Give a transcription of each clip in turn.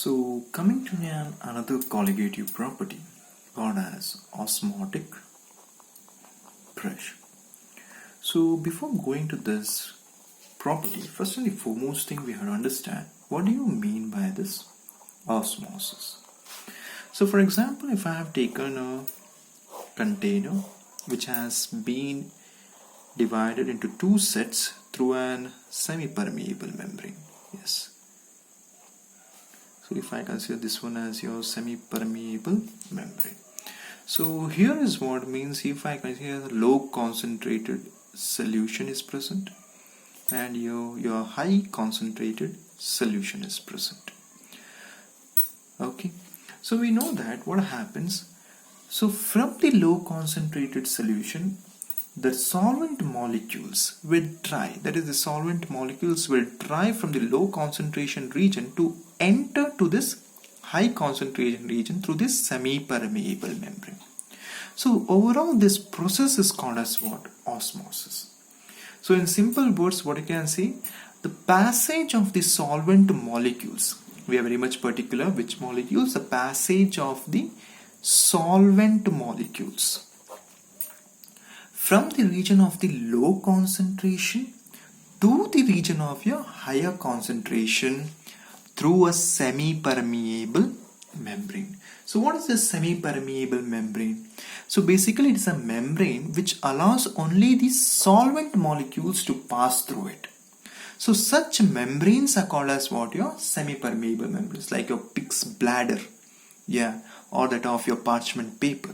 So coming to another colligative property called as osmotic pressure. So before going to this property, first and the foremost thing we have to understand, what do you mean by this osmosis? So for example, if I have taken a container which has been divided into two sets through an semi-permeable membrane. Yes. So if I consider this one as your semi-permeable membrane. So here is what means if I consider low concentrated solution is present and your high concentrated solution is present. Okay. So we know that what happens. So from the low concentrated solution, the solvent molecules will try, that is the solvent molecules will try from the low concentration region to enter to this high concentration region through this semi-permeable membrane. So overall this process is called as what? Osmosis. So in simple words, what you can see, the passage of the solvent molecules, we are very much particular which molecules, the passage of the solvent molecules from the region of the low concentration to the region of your higher concentration through a semi-permeable membrane. So what is this semi-permeable membrane? So basically it is a membrane which allows only the solvent molecules to pass through it. So such membranes are called as what? Your semi-permeable membranes, like your pig's bladder, yeah, or that of your parchment paper.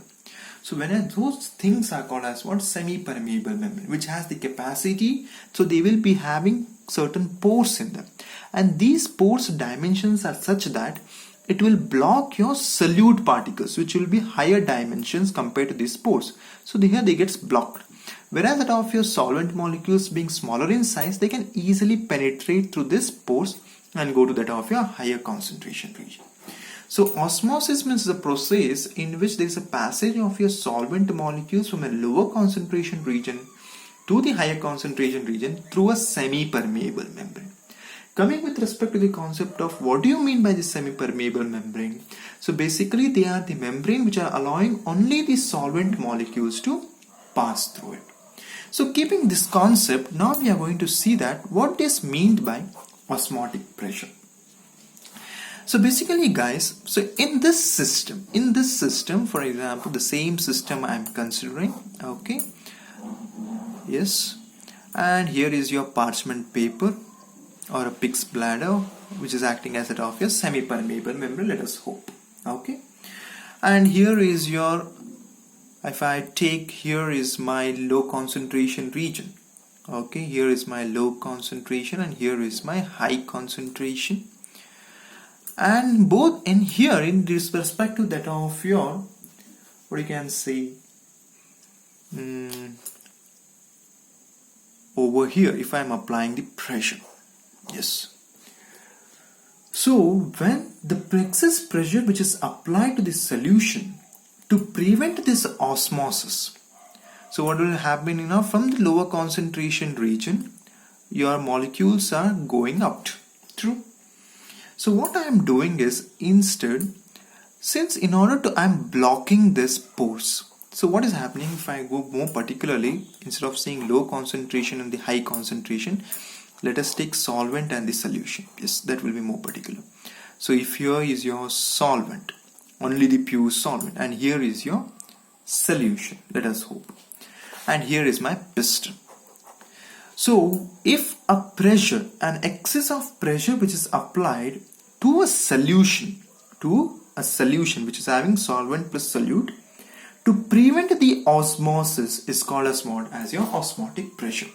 So when those things are called as what? Semi-permeable membrane, which has the capacity, so they will be having certain pores in them, and these pores dimensions are such that it will block your solute particles, which will be higher dimensions compared to these pores. So here they gets blocked, whereas that of your solvent molecules being smaller in size, they can easily penetrate through these pores and go to that of your higher concentration region. So osmosis means the process in which there is a passage of your solvent molecules from a lower concentration region to the higher concentration region through a semi-permeable membrane. Coming with respect to the concept of what do you mean by the semi-permeable membrane? So basically they are the membrane which are allowing only the solvent molecules to pass through it. So keeping this concept, now we are going to see that what is meant by osmotic pressure. So basically guys, so in this system, for example, the same system I am considering, okay, yes, and here is your parchment paper or a pig's bladder which is acting as a of your semi-permeable membrane, let us hope, okay, and here is your, if I take, here is my low concentration region, okay, here is my low concentration and here is my high concentration. And both in here, in this perspective that of your, what you can say, over here, if I am applying the pressure, yes. So when the excess pressure which is applied to the solution to prevent this osmosis, so what will happen now, from the lower concentration region, your molecules are going out, true. So what I am doing is, instead, since in order to, I am blocking this pores. So what is happening if I go more particularly, instead of saying low concentration and the high concentration, let us take solvent and the solution. Yes, that will be more particular. So if here is your solvent, only the pure solvent, and here is your solution, let us hope. And here is my piston. So if a pressure, an excess of pressure which is applied to a solution which is having solvent plus solute to prevent the osmosis is called as what? As your osmotic pressure.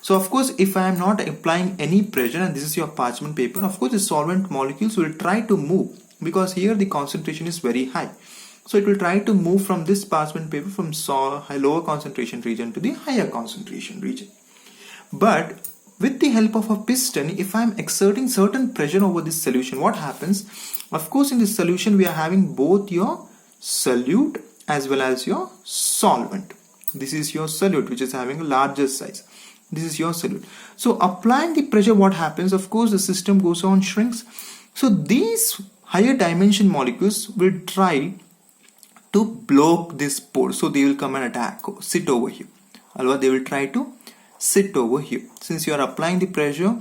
So of course if I am not applying any pressure and this is your parchment paper, of course the solvent molecules will try to move because here the concentration is very high. So it will try to move from this parchment paper from lower concentration region to the higher concentration region. But with the help of a piston, if I am exerting certain pressure over this solution, what happens? Of course, in this solution, we are having both your solute as well as your solvent. This is your solute, which is having a larger size. This is your solute. So applying the pressure, what happens? Of course, the system goes on shrinks. So these higher dimension molecules will try to block this pore. So they will come and attack, sit over here. Alva, they will try to sit over here. Since you are applying the pressure,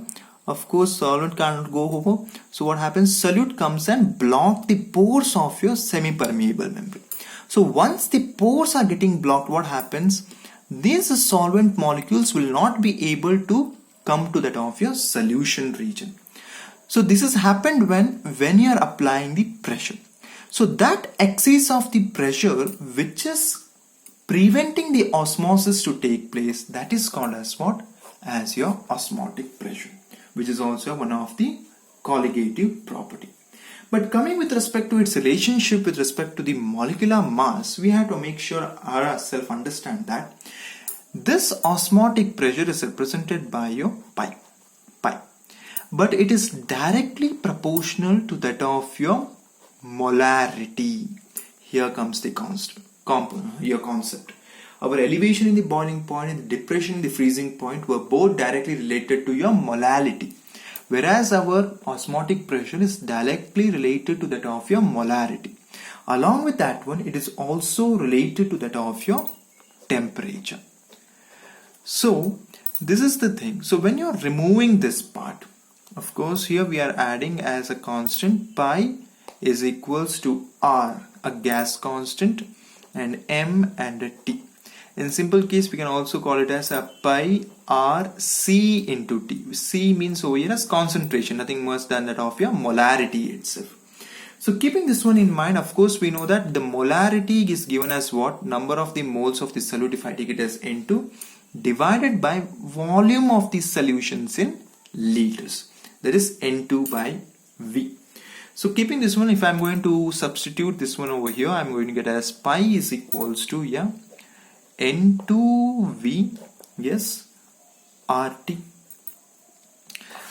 of course solvent cannot go over. So what happens? Solute comes and block the pores of your semi-permeable membrane. So once the pores are getting blocked, what happens? These solvent molecules will not be able to come to that of your solution region. So this has happened when you are applying the pressure. So that excess of the pressure which is preventing the osmosis to take place, that is called as what? As your osmotic pressure, which is also one of the colligative property. But coming with respect to its relationship with respect to the molecular mass, we have to make sure ourselves understand that this osmotic pressure is represented by your pi. But it is directly proportional to that of your molarity. Here comes the concept. Our elevation in the boiling point and the depression in the freezing point were both directly related to your molality, whereas our osmotic pressure is directly related to that of your molarity. Along with that one, it is also related to that of your temperature. So this is the thing. So when you are removing this part, of course here we are adding as a constant pi is equals to R, a gas constant, and M and a T. In simple case, we can also call it as a pi R C into T. C means over here as concentration, nothing more than that of your molarity itself. So keeping this one in mind, of course, we know that the molarity is given as what? Number of the moles of the solute, if I take it as N2, divided by volume of the solutions in liters. That is N2 by V. So keeping this one, if I'm going to substitute this one over here, I'm going to get as pi is equals to N2V, yes, RT.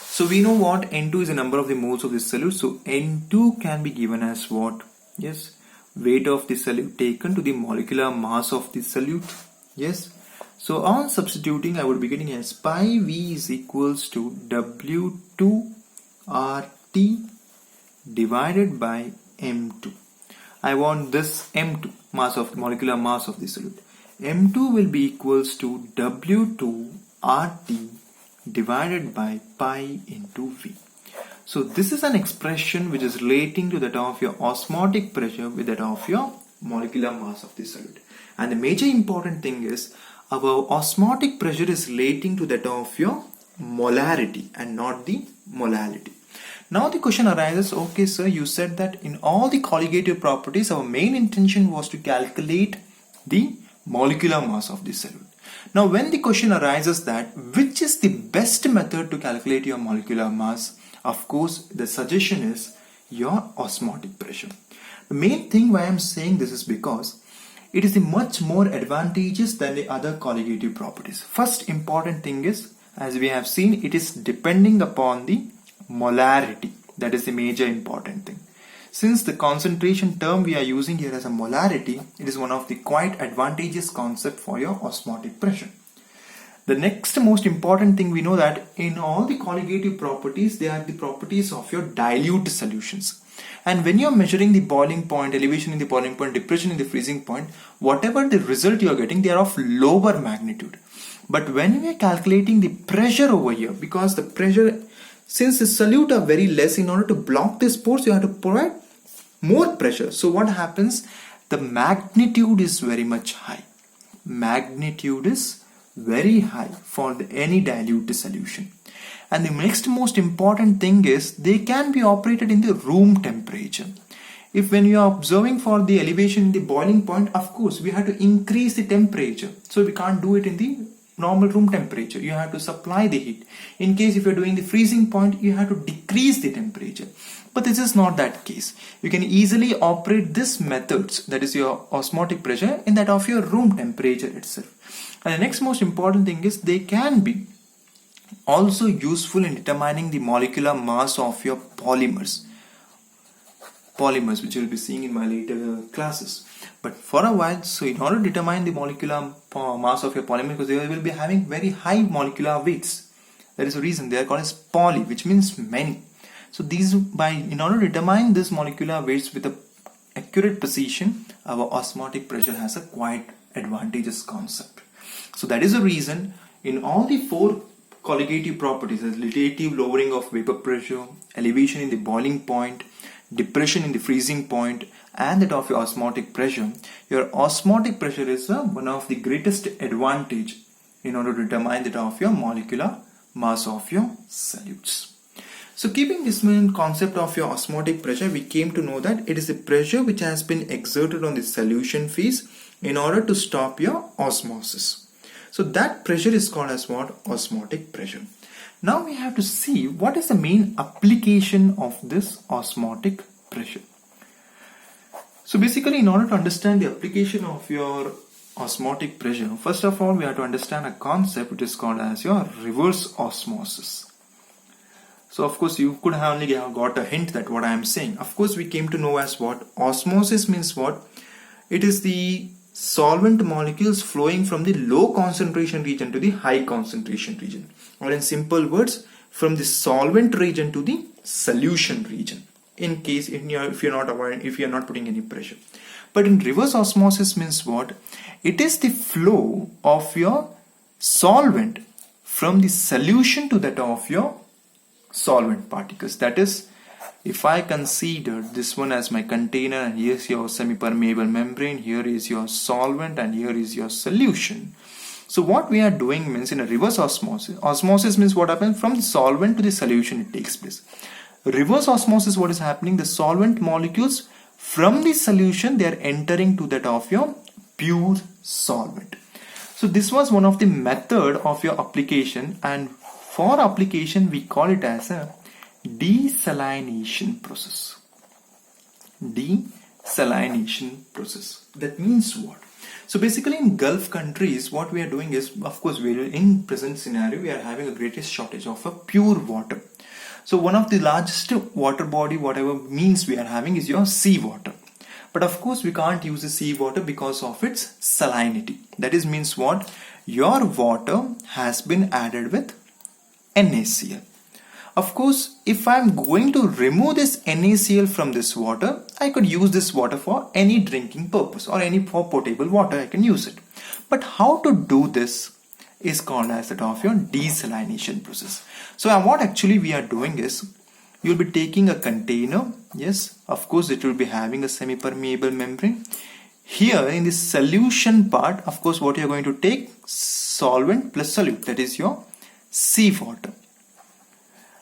So we know what N2 is the number of the moles of the solute. So N2 can be given as what? Yes, weight of the solute taken to the molecular mass of the solute. Yes. So on substituting, I would be getting as pi V is equals to W2 RT divided by M2. I want this M2, mass of molecular mass of the solute. M2 will be equals to W2 RT divided by pi into V. So this is an expression which is relating to that of your osmotic pressure with that of your molecular mass of the solute. And the major important thing is our osmotic pressure is relating to that of your molarity and not the molality. Now the question arises, okay sir, you said that in all the colligative properties our main intention was to calculate the molecular mass of the solute. Now when the question arises that which is the best method to calculate your molecular mass, of course the suggestion is your osmotic pressure. The main thing why I am saying this is because it is much more advantageous than the other colligative properties. First important thing is, as we have seen, it is depending upon the molarity. That is the major important thing. Since the concentration term we are using here as a molarity, it is one of the quite advantageous concept for your osmotic pressure. The next most important thing, we know that in all the colligative properties, they are the properties of your dilute solutions. And when you are measuring the boiling point, elevation in the boiling point, depression in the freezing point, whatever the result you are getting, they are of lower magnitude. But when we are calculating the pressure over here, because the pressure, since the solute are very less, in order to block these pores, you have to provide more pressure. So what happens? The magnitude is very much high. Magnitude is very high for any dilute solution. And the next most important thing is they can be operated in the room temperature. If when you are observing for the elevation in the boiling point, of course we have to increase the temperature. So we can't do it in the normal room temperature. You have to supply the heat. In case if you're doing the freezing point, you have to decrease the temperature. But this is not that case. You can easily operate this methods, that is your osmotic pressure, in that of your room temperature itself. And the next most important thing is they can be also useful in determining the molecular mass of your polymers, which you will be seeing in my later classes. But for a while, so in order to determine the molecular mass of your polymer, because they will be having very high molecular weights, that is the reason they are called as poly, which means many. So in order to determine this molecular weights with a accurate precision, our osmotic pressure has a quite advantageous concept. So that is the reason in all the four colligative properties, as relative lowering of vapor pressure, elevation in the boiling point, depression in the freezing point, and that of your osmotic pressure, your osmotic pressure is one of the greatest advantage in order to determine that of your molecular mass of your solutes. So keeping this main concept of your osmotic pressure, we came to know that it is the pressure which has been exerted on the solution phase in order to stop your osmosis. So that pressure is called as what? Osmotic pressure. Now we have to see what is the main application of this osmotic pressure. So basically, in order to understand the application of your osmotic pressure, first of all we have to understand a concept which is called as your reverse osmosis. So of course you could have only got a hint that what I am saying. Of course we came to know as what? Osmosis means what? It is the solvent molecules flowing from the low concentration region to the high concentration region. Or in simple words, from the solvent region to the solution region. In case if you're not putting any pressure. But in reverse osmosis means what? It is the flow of your solvent from the solution to that of your solvent particles. That is, if I consider this one as my container and here's your semi-permeable membrane, here is your solvent and here is your solution. So what we are doing means in a reverse osmosis means what happens from the solvent to the solution it takes place. Reverse osmosis, what is happening? The solvent molecules from the solution, they are entering to that of your pure solvent. So this was one of the method of your application, and for application we call it as a desalination process. Desalination process. That means what? So basically in Gulf countries, what we are doing is, of course, in present scenario, we are having a greatest shortage of a pure water. So one of the largest water body, whatever means we are having, is your seawater. But of course we can't use the seawater because of its salinity. That is means what? Your water has been added with NaCl. Of course, if I am going to remove this NaCl from this water, I could use this water for any drinking purpose or for potable water I can use it. But how to do this is called as that of your desalination process. So what actually we are doing is, you'll be taking a container. Yes, of course it will be having a semi-permeable membrane. Here in the solution part, of course what you are going to take? Solvent plus solute, that is your seawater.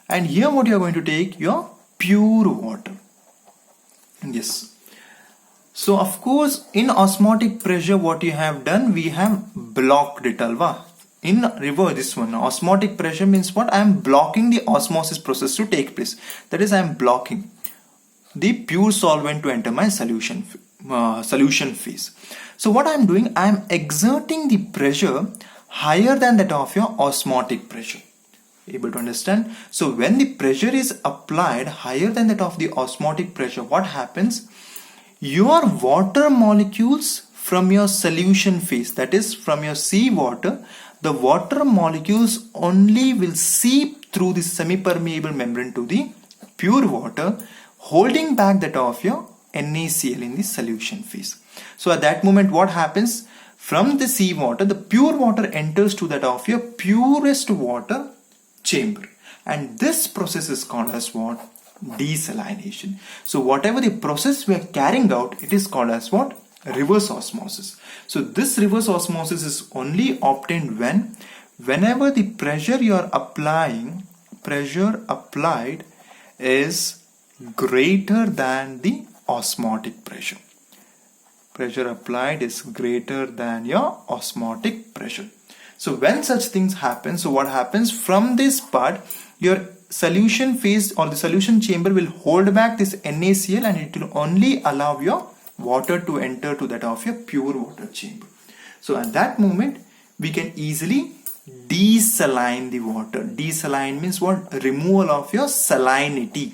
And here what you are going to take? Your pure water. Yes. So of course in osmotic pressure what you have done? We have blocked it, alva. In reverse, this one, osmotic pressure means what? I am blocking the osmosis process to take place. That is, I am blocking the pure solvent to enter my solution phase. So what I am doing? I am exerting the pressure higher than that of your osmotic pressure. Able to understand? So when the pressure is applied higher than that of the osmotic pressure, what happens? Your water molecules from your solution phase, that is from your seawater, the water molecules only will seep through the semi-permeable membrane to the pure water, holding back that of your NaCl in the solution phase. So at that moment what happens? From the seawater, the pure water enters to that of your purest water chamber. And this process is called as what? Desalination. So whatever the process we are carrying out, it is called as what? Reverse osmosis. So this reverse osmosis is only obtained whenever the pressure you are applying, pressure applied is greater than the osmotic pressure. Pressure applied is greater than your osmotic pressure. So when such things happen, so what happens? From this part, your solution phase or the solution chamber will hold back this NaCl and it will only allow your water to enter to that of your pure water chamber. So at that moment we can easily desaline the water. Desaline means what? Removal of your salinity,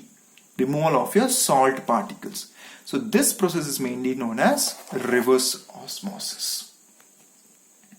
removal of your salt particles. So this process is mainly known as reverse osmosis.